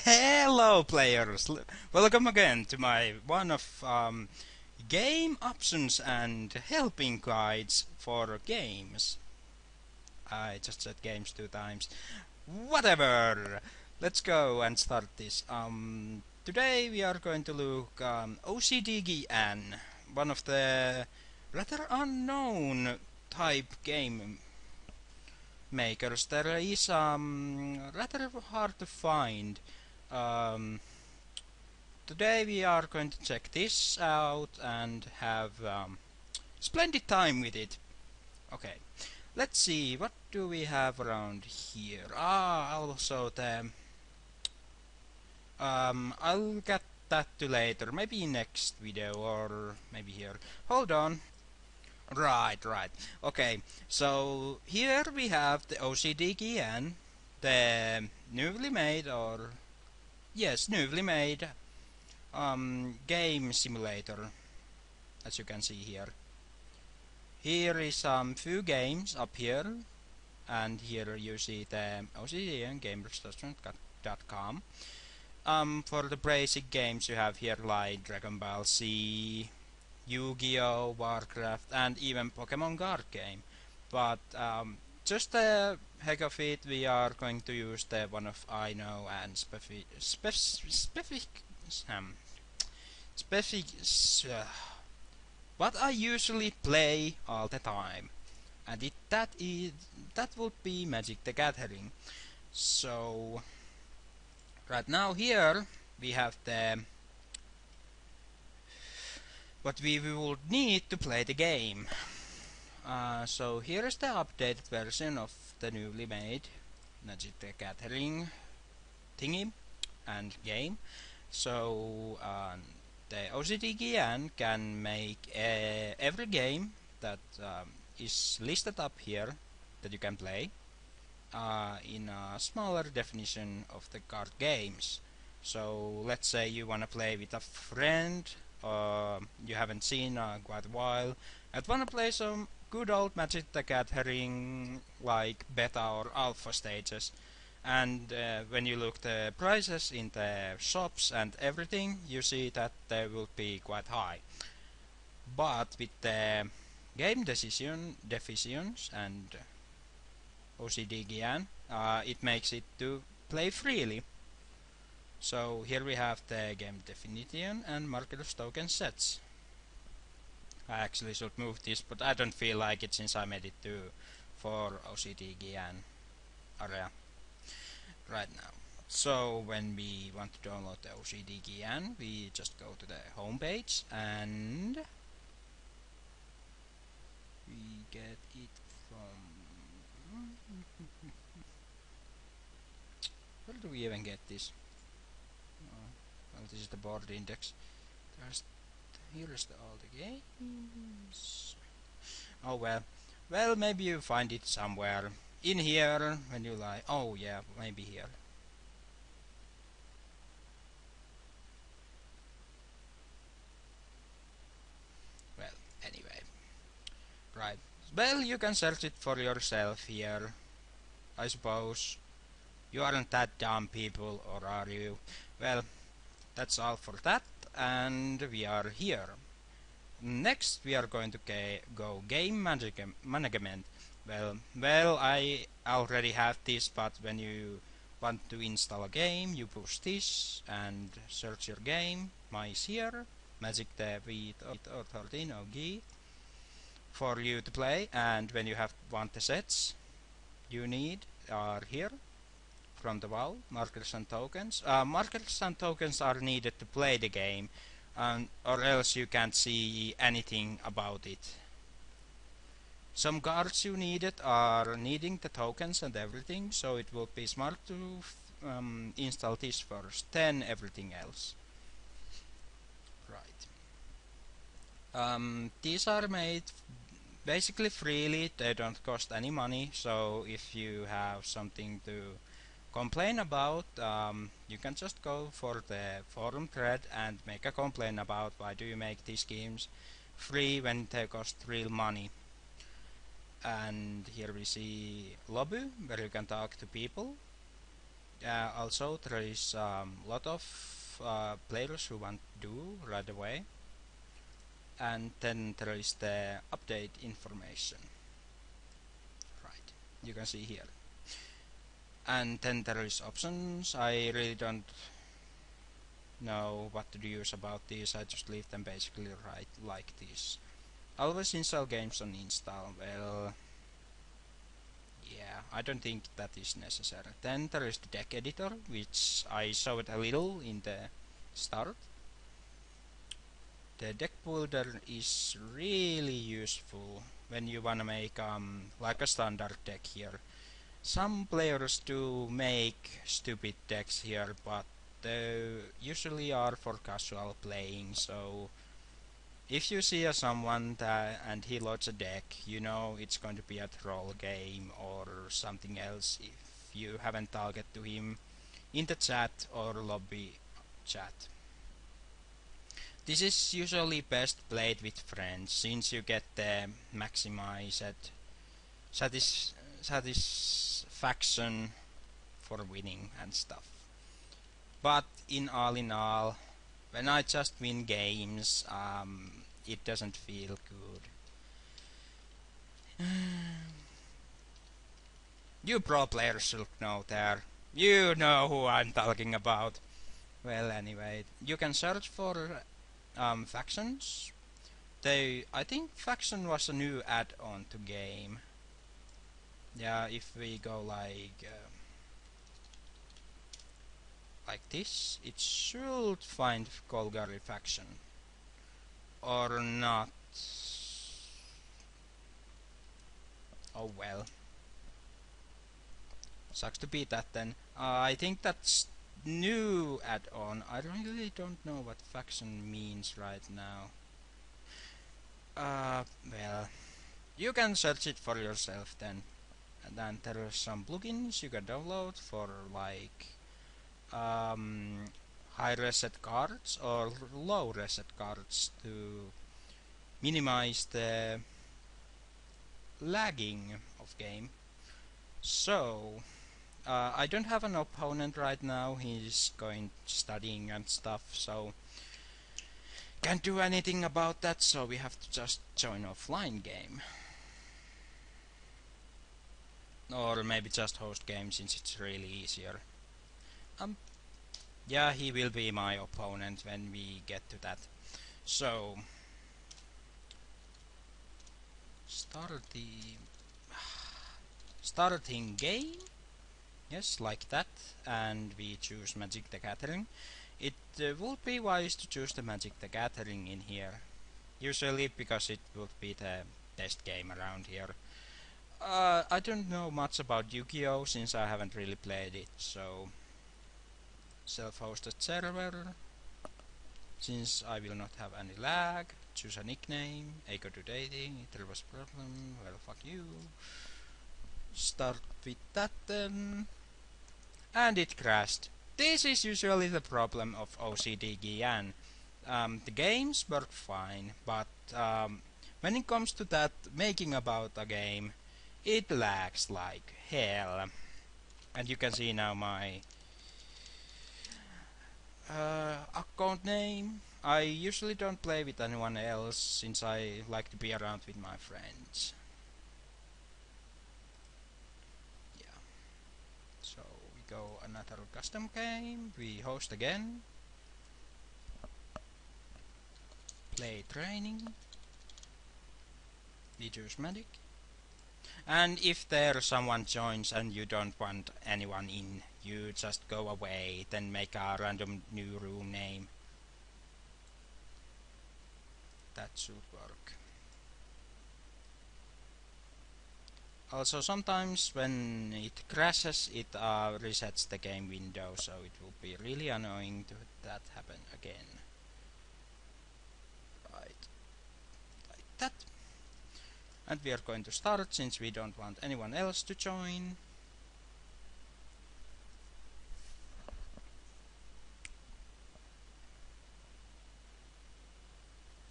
Hello, players! Welcome again to my one of game options and helping guides for games. I just said games 2 times. Whatever. Let's go and start this. Today we are going to look OCTGN, one of the rather unknown type game makers. There is rather hard to find. Um, Today we are going to check this out and have splendid time with it. Okay, let's see, what do we have around here? Also the I'll get that to later, maybe next video or maybe here. Hold on. Right. Okay, so here we have the OCTGN, the newly made, or yes, newly made game simulator, as you can see here. Here is some few games up here, and here you see the OCTGN gamers.com. For the basic games you have here like Dragon Ball Z, Yu-Gi-Oh, Warcraft, and even Pokemon card game. But just the heck of it, we are going to use the one of I know and what I usually play all the time, and that would be Magic the Gathering. So right now here we have the what we would need to play the game. So here is the updated version of the newly made Magic the Gathering thingy and game. So the OCTGN can make every game that is listed up here that you can play in a smaller definition of the card games. So let's say you want to play with a friend you haven't seen quite a while and want to play some good old Magic the Gathering like beta or alpha stages. And when you look the prices in the shops and everything, you see that they will be quite high. But with the game decisions and OCTGN, it makes it to play freely. So here we have the game definition and markers token sets. I actually should move this, but I don't feel like it since I made it to for OCTGN area right now. So when we want to download the OCTGN, we just go to the home page and we get it from where do we even get this? Well, this is the board index. Here is all the games. Oh well, maybe you find it somewhere in here when you like. Oh yeah, maybe here. Well, anyway, right. Well, you can search it for yourself here. I suppose you aren't that dumb, people, or are you? Well, that's all for that, and we are here. Next, we are going to go game management. Well, I already have this, but when you want to install a game, you push this and search your game. Mine is here, Magic the Beat or 13 OG, for you to play. And when you want the sets you need are here from the wall, markers and tokens. Markers and tokens are needed to play the game, or else you can't see anything about it. Some cards you needed are needing the tokens and everything, so it will be smart to install this first, then everything else. Right. These are made basically freely, they don't cost any money, so if you have something to complain about, you can just go for the forum thread and make a complaint about why do you make these games free when they cost real money. And here we see lobby, where you can talk to people. Also, there is a lot of players who want to do right away, and then there is the update information. Right, you can see here, and then there is options. I really don't know what to use about these. I just leave them basically right like this. Always install games on install. Well, yeah, I don't think that is necessary. Then there is the deck editor, which I showed a little in the start. The deck builder is really useful when you wanna make like a standard deck here. Some players do make stupid decks here, but they usually are for casual playing, so if you see someone and he loads a deck, you know it's going to be a troll game or something else if you haven't talked to him in the chat or lobby chat. This is usually best played with friends, since you get the maximized satisfaction for winning and stuff. But in all, when I just win games, it doesn't feel good. You pro players should know there. You know who I'm talking about. Well, anyway, you can search for factions. I think faction was a new add-on to game. Yeah, if we go like this, it should find Golgari faction or not. Oh well, sucks to be that then. I think that's new add-on. I really don't know what faction means right now. Well, you can search it for yourself then. And then there are some plugins you can download for like high reset cards or low reset cards to minimize the lagging of game. So I don't have an opponent right now. He's going studying and stuff, so can't do anything about that. So we have to just join offline game, or maybe just host game since it's really easier. Yeah, he will be my opponent when we get to that. So starting game. Yes, like that, and we choose Magic the Gathering. It would be wise to choose the Magic the Gathering in here, usually because it would be the best game around here. I don't know much about Yu-Gi-Oh! Since I haven't really played it, so self-hosted server, since I will not have any lag. Choose a nickname, Eiko to dating, there was problem, well fuck you. Start with that then. And it crashed. This is usually the problem of OCTGN. The games work fine, but when it comes to that making about a game, it lags like hell. And you can see now my account name. I usually don't play with anyone else since I like to be around with my friends. Yeah. So we go another custom game, we host again, play training, we choose medic, and if there someone joins and you don't want anyone in, you just go away, then make a random new room name. That should work. Also sometimes when it crashes, it resets the game window, so it will be really annoying to that happen again. Right, like that. And we are going to start since we don't want anyone else to join.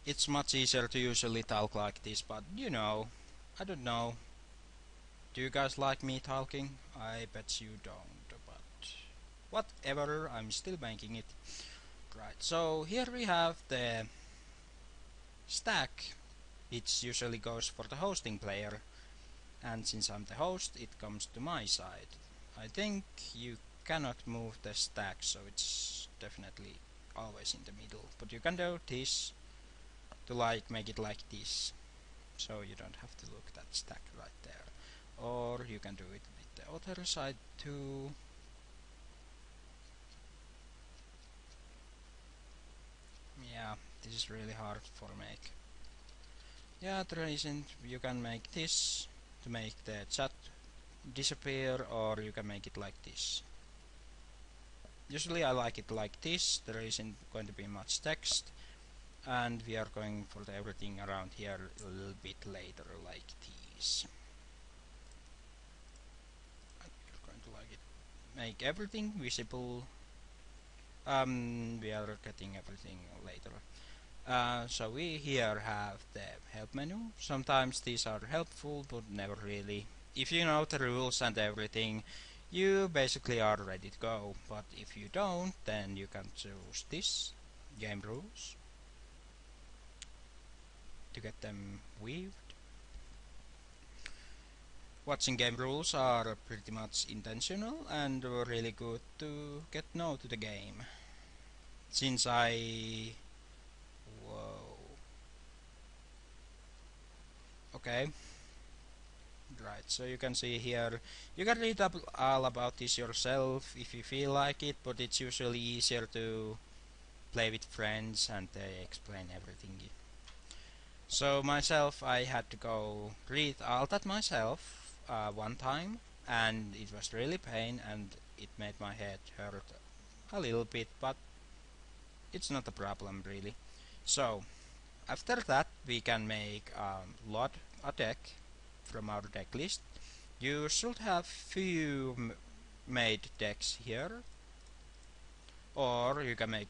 It's much easier to usually talk like this, but you know, I don't know. Do you guys like me talking? I bet you don't, but whatever, I'm still making it. Right, so here we have the stack, which usually goes for the hosting player, and since I'm the host, it comes to my side. I think you cannot move the stack, so it's definitely always in the middle, but you can do this to make it like this, so you don't have to look that stack right there. Or you can do it with the other side too. Yeah, this is really hard for make. Yeah, there isn't. You can make this to make the chat disappear, or you can make it like this. Usually I like it like this. There isn't going to be much text, and we are going for everything around here a little bit later, like these. And we're going to like it. Make everything visible. We are getting everything later. So we here have the help menu. Sometimes these are helpful, but never really. If you know the rules and everything, you basically are ready to go. But if you don't, then you can choose this, game rules, to get them weaved. Watching game rules are pretty much intentional and really good to get know to the game. Since whoa. Okay. Right, so you can see here, you can read up all about this yourself if you feel like it, but it's usually easier to play with friends and they explain everything. So myself, I had to go read all that myself one time, and it was really pain and it made my head hurt a little bit, but it's not a problem really. So after that we can make load a deck from our deck list. You should have few made decks here, or you can make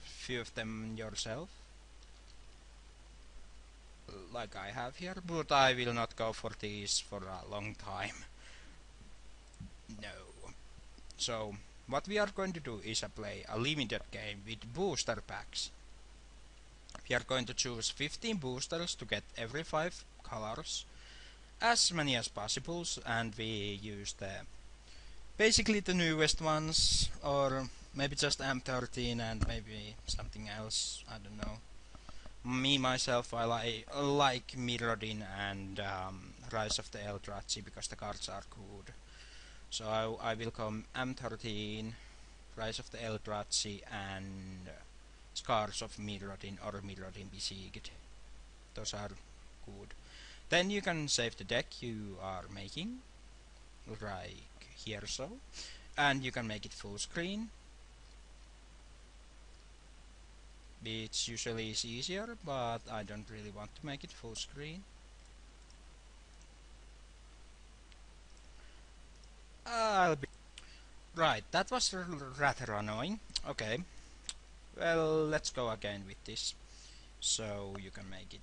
few of them yourself, like I have here, but I will not go for these for a long time. No. So what we are going to do is play a limited game with booster packs. We are going to choose 15 boosters to get every 5 colors, as many as possible, and we use basically the newest ones, or maybe just M13 and maybe something else, I don't know. Me myself, I like Mirrodin and Rise of the Eldrazi because the cards are good. So I will come M13, Rise of the Eldrazi, and Scars of Mirrodin or Mirrodin Besieged. Those are good. Then you can save the deck you are making, like here so, and you can make it full screen, which usually is easier, but I don't really want to make it full screen. I'll be right. That was rather annoying. Okay, well, let's go again with this. So you can make it.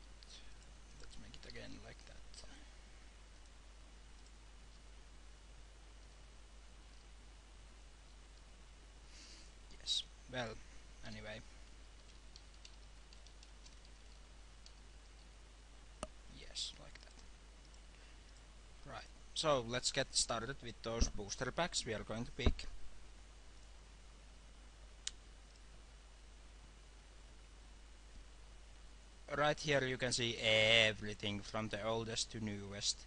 Let's make it again like that. Yes. Well, anyway. Yes, like that. Right. So let's get started with those booster packs we are going to pick. Right here you can see everything from the oldest to newest.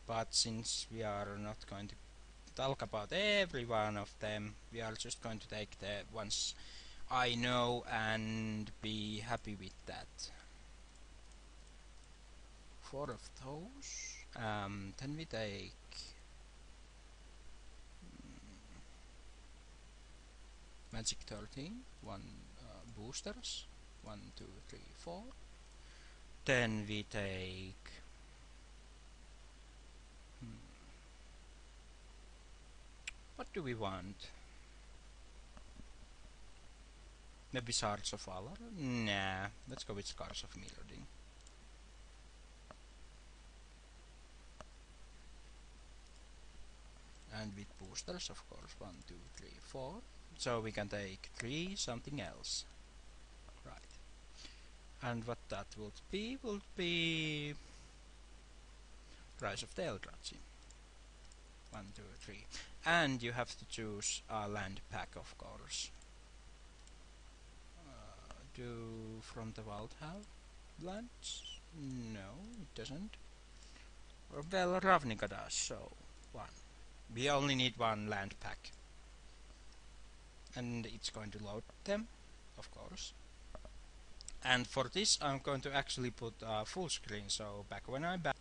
But since we are not going to talk about every one of them, we are just going to take the ones I know and be happy with that. 4 of those. Then we take Magic 13, 1 boosters, 1, 2, 3, 4. Then we take what do we want? Maybe Shards of Valor? Nah, let's go with Scars of Mirrodin. And with boosters, of course. 1, 2, 3, 4. So we can take 3 something else. Right. And what that would be Rise of the Eldrazi. 1, 2, 3. And you have to choose a land pack, of course. Do From the Vault have lands? No, it doesn't. Well, Ravnica does, so 1. We only need 1 land pack. And it's going to load them, of course. And for this I'm going to actually put full screen, so back when I'm back.